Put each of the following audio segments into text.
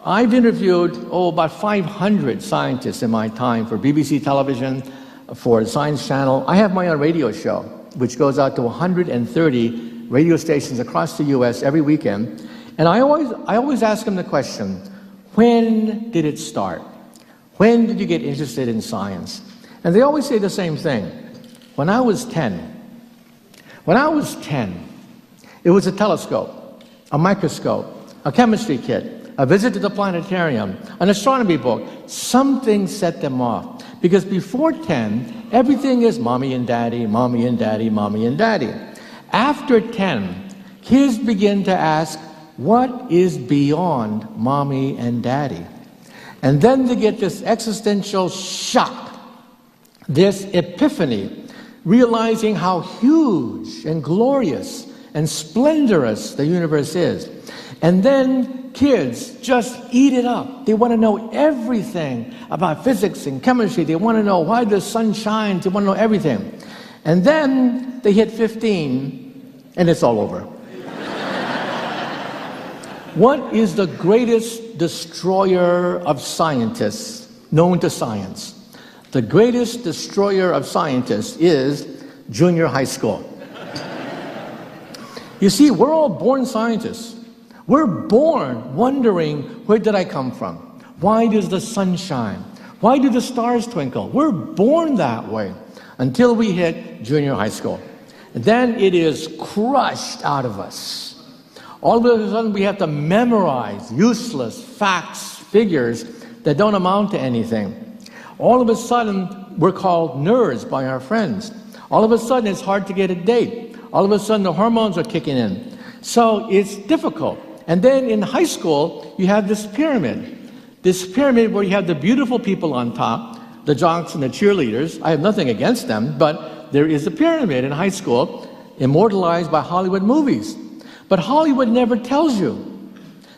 I've interviewed, about 500 scientists in my time for BBC television, for the Science Channel. I have my own radio show, which goes out to 130 radio stations across the U.S. every weekend. And I always ask them the question, when did it start? When did you get interested in science? And they always say the same thing. When I was 10. When I was 10, it was a telescope, a microscope, a chemistry kit, a visit to the planetarium, an astronomy book. Something set them off. Because before 10, everything is mommy and daddy, mommy and daddy, mommy and daddy. After 10, kids begin to ask, what is beyond mommy and daddy? And then they get this existential shock, this epiphany, realizing how huge and glorious and splendorous the universe is. And then kids just eat it up. They want to know everything about physics and chemistry. They want to know why the sun shines. They want to know everything. And then they hit 15, and it's all over. What is the greatest destroyer of scientists known to science? The greatest destroyer of scientists is junior high school. You see, we're all born scientists. We're born wondering, where did I come from? Why does the sun shine? Why do the stars twinkle? We're born that way until we hit junior high school. And then it is crushed out of us. All of a sudden we have to memorize useless facts, figures that don't amount to anything. All of a sudden we're called nerds by our friends. All of a sudden it's hard to get a date. All of a sudden the hormones are kicking in. So it's difficult. And then in high school you have this pyramid. This pyramid where you have the beautiful people on top, the jocks and the cheerleaders. I have nothing against them, but there is a pyramid in high school immortalized by Hollywood movies. But Hollywood never tells you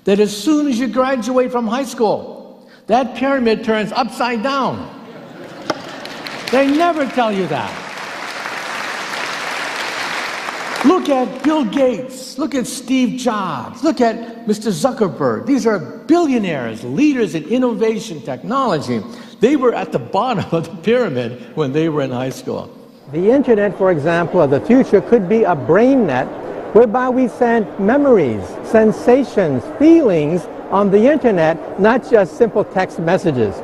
that as soon as you graduate from high school, that pyramid turns upside down. They never tell you that. Look at Bill Gates, look at Steve Jobs, look at Mr. Zuckerberg. These are billionaires, leaders in innovation technology. They were at the bottom of the pyramid when they were in high school. The internet, for example, of the future could be a brain net whereby we send memories, sensations, feelings on the internet, not just simple text messages.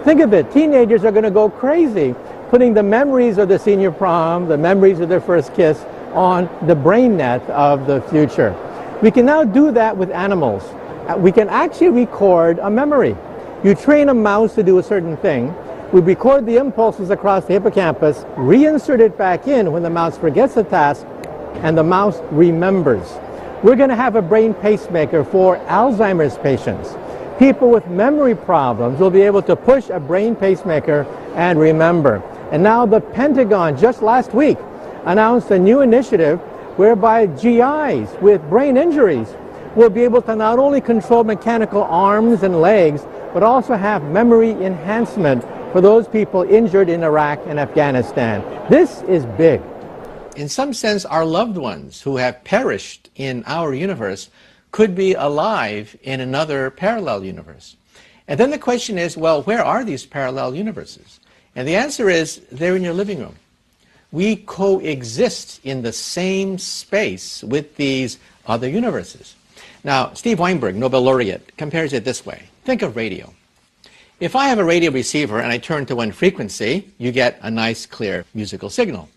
Think of it, teenagers are going to go crazy putting the memories of the senior prom, the memories of their first kiss on the brain net of the future. We can now do that with animals. We can actually record a memory. You train a mouse to do a certain thing, we record the impulses across the hippocampus, reinsert it back in when the mouse forgets the task, and the mouse remembers. We're going to have a brain pacemaker for Alzheimer's patients. People with memory problems will be able to push a brain pacemaker and remember. And now the Pentagon, just last week, announced a new initiative whereby GIs with brain injuries will be able to not only control mechanical arms and legs, but also have memory enhancement for those people injured in Iraq and Afghanistan. This is big. In some sense, our loved ones who have perished in our universe could be alive in another parallel universe. And then the question is, well, where are these parallel universes? And the answer is, they're in your living room. We coexist in the same space with these other universes. Now, Steve Weinberg, Nobel laureate, compares it this way. Think of radio. If I have a radio receiver and I turn to one frequency, you get a nice, clear musical signal.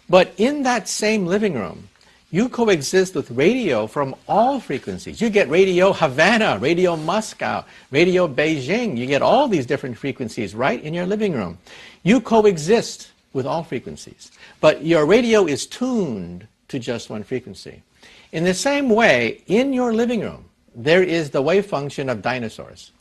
But in that same living room, you coexist with radio from all frequencies. You get Radio Havana, Radio Moscow, Radio Beijing. You get all these different frequencies right in your living room. You coexist with all frequencies. But your radio is tuned to just one frequency. In the same way, in your living room, there is the wave function of dinosaurs.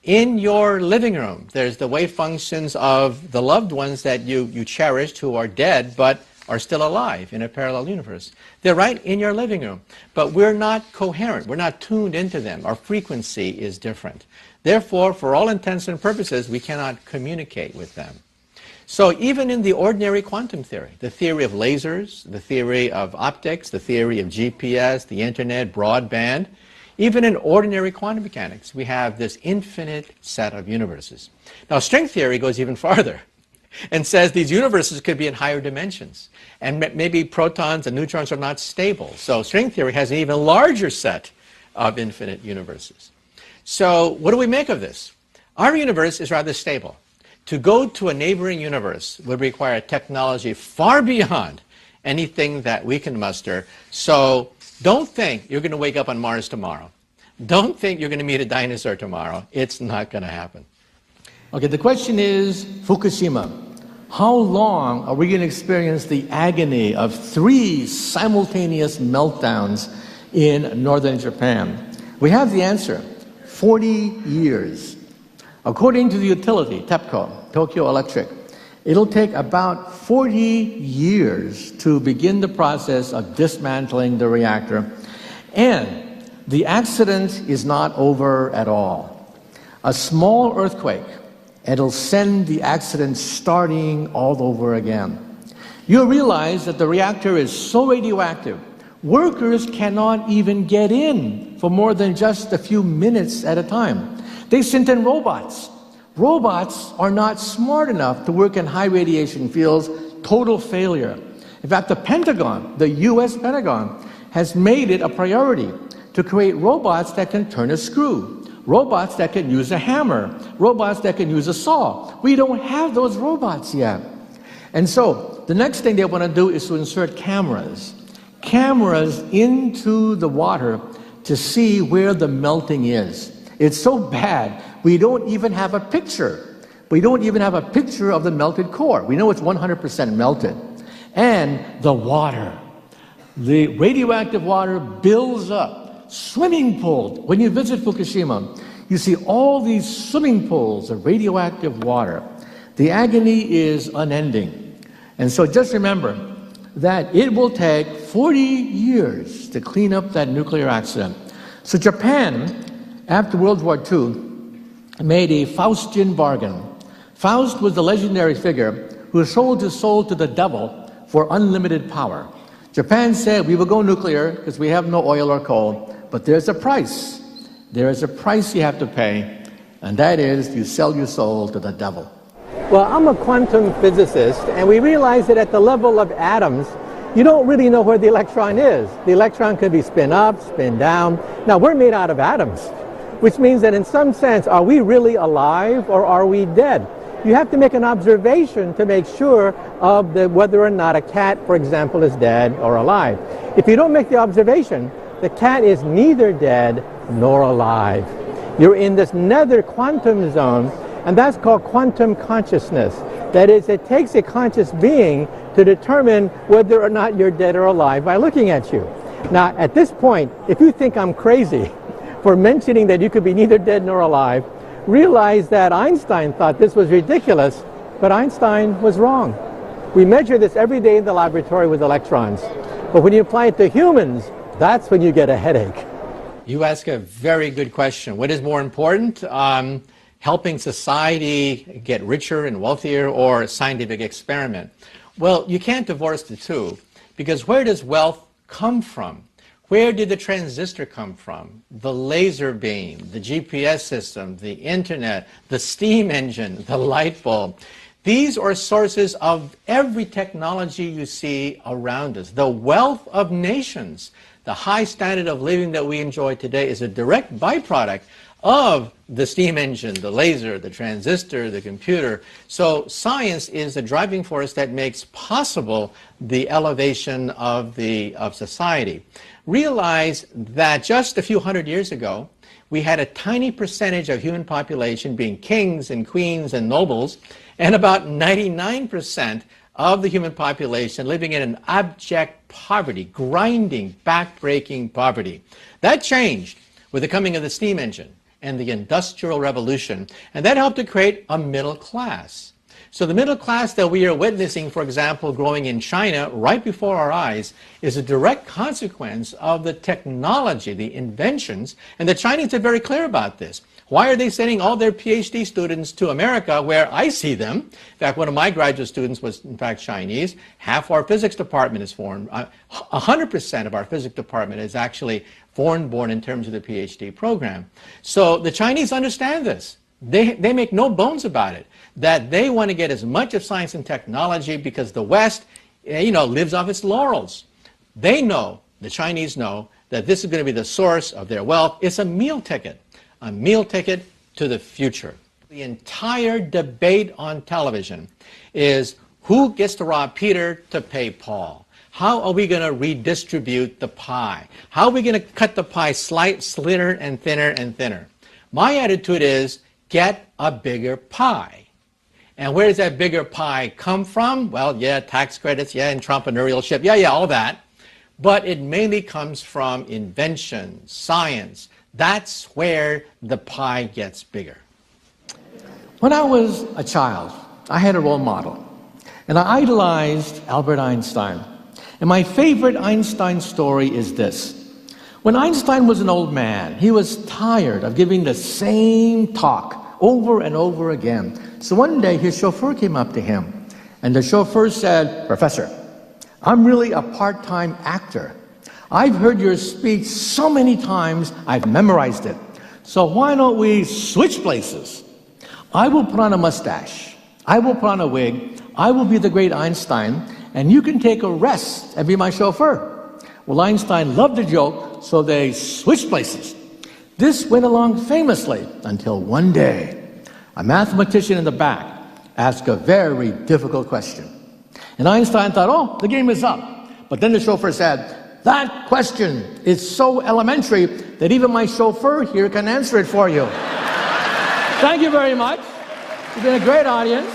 In your living room, there's the wave functions of the loved ones that you cherished who are dead, but are still alive in a parallel universe. They're right in your living room, but we're not coherent. We're not tuned into them. Our frequency is different. Therefore, for all intents and purposes, we cannot communicate with them. So even in the ordinary quantum theory, the theory of lasers, the theory of optics, the theory of GPS, the internet, broadband, Even in ordinary quantum mechanics, we have this infinite set of universes. Now, string theory goes even farther and says these universes could be in higher dimensions. And maybe protons and neutrons are not stable. So string theory has an even larger set of infinite universes. So what do we make of this? Our universe is rather stable. To go to a neighboring universe would require technology far beyond anything that we can muster. So don't think you're going to wake up on Mars tomorrow. Don't think you're going to meet a dinosaur tomorrow. It's not going to happen. Okay, the question is Fukushima. How long are we going to experience the agony of 3 simultaneous meltdowns in northern Japan? We have the answer, 40 years. According to the utility, TEPCO, Tokyo Electric, it'll take about 40 years to begin the process of dismantling the reactor. And the accident is not over at all. A small earthquake, it'll send the accident starting all over again. You'll realize that the reactor is so radioactive, workers cannot even get in for more than just a few minutes at a time. They sent in robots. Robots are not smart enough to work in high radiation fields, total failure. In fact, the Pentagon, the US Pentagon, has made it a priority to create robots that can turn a screw, robots that can use a hammer, robots that can use a saw. We don't have those robots yet. And so the next thing they want to do is to insert cameras into the water to see where the melting is. It's so bad, we don't even have a picture. We don't even have a picture of the melted core. We know it's 100% melted. And the water, the radioactive water builds up, swimming pools. When you visit Fukushima, you see all these swimming pools of radioactive water. The agony is unending. And so just remember that it will take 40 years to clean up that nuclear accident. So Japan, after World War II, made a Faustian bargain. Faust was the legendary figure who sold his soul to the devil for unlimited power. Japan said, we will go nuclear because we have no oil or coal, but there's a price. There is a price you have to pay, and that is you sell your soul to the devil. Well, I'm a quantum physicist, and we realize that at the level of atoms, you don't really know where the electron is. The electron could be spin up, spin down. Now, we're made out of atoms, which means that in some sense, are we really alive or are we dead? You have to make an observation to make sure of whether or not a cat, for example, is dead or alive. If you don't make the observation, the cat is neither dead nor alive. You're in this nether quantum zone, and that's called quantum consciousness. That is, it takes a conscious being to determine whether or not you're dead or alive by looking at you. Now, at this point, if you think I'm crazy for mentioning that you could be neither dead nor alive, realize that Einstein thought this was ridiculous, but Einstein was wrong. We measure this every day in the laboratory with electrons, but when you apply it to humans, that's when you get a headache. You ask a very good question. What is more important? Helping society get richer and wealthier, or a scientific experiment? Well, you can't divorce the two, because where does wealth come from? Where did the transistor come from? The laser beam, the GPS system, the internet, the steam engine, the light bulb. These are sources of every technology you see around us. The wealth of nations, the high standard of living that we enjoy today is a direct byproduct of the steam engine, the laser, the transistor, the computer. So science is the driving force that makes possible the elevation of society. Realize that just a few hundred years ago, we had a tiny percentage of human population being kings and queens and nobles, and about 99% of the human population living in an abject poverty, grinding, back-breaking poverty. That changed with the coming of the steam engine and the Industrial Revolution, and that helped to create a middle class. So the middle class that we are witnessing, for example, growing in China right before our eyes, is a direct consequence of the technology, the inventions, and the Chinese are very clear about this. Why are they sending all their PhD students to America where I see them? In fact, one of my graduate students was, in fact, Chinese. Half our physics department is foreign. 100% of our physics department is actually foreign-born in terms of the PhD program. So the Chinese understand this. They make no bones about it, that they want to get as much of science and technology because the West, lives off its laurels. They know, the Chinese know, that this is going to be the source of their wealth. It's a meal ticket to the future. The entire debate on television is who gets to rob Peter to pay Paul? How are we going to redistribute the pie? How are we going to cut the pie thinner and thinner and thinner? My attitude is get a bigger pie. And where does that bigger pie come from? Well, yeah, tax credits, yeah, entrepreneurship, yeah, all that. But it mainly comes from invention, science. That's where the pie gets bigger. When I was a child, I had a role model, and I idolized Albert Einstein. And my favorite Einstein story is this. When Einstein was an old man, he was tired of giving the same talk over and over again. So one day his chauffeur came up to him, and the chauffeur said, "Professor, I'm really a part-time actor. I've heard your speech so many times, I've memorized it. So why don't we switch places? I will put on a mustache. I will put on a wig. I will be the great Einstein, and you can take a rest and be my chauffeur." Well, Einstein loved the joke, so they switched places. This went along famously until one day, a mathematician in the back asked a very difficult question. And Einstein thought, oh, the game is up. But then the chauffeur said, that question is so elementary that even my chauffeur here can answer it for you. Thank you very much. You've been a great audience.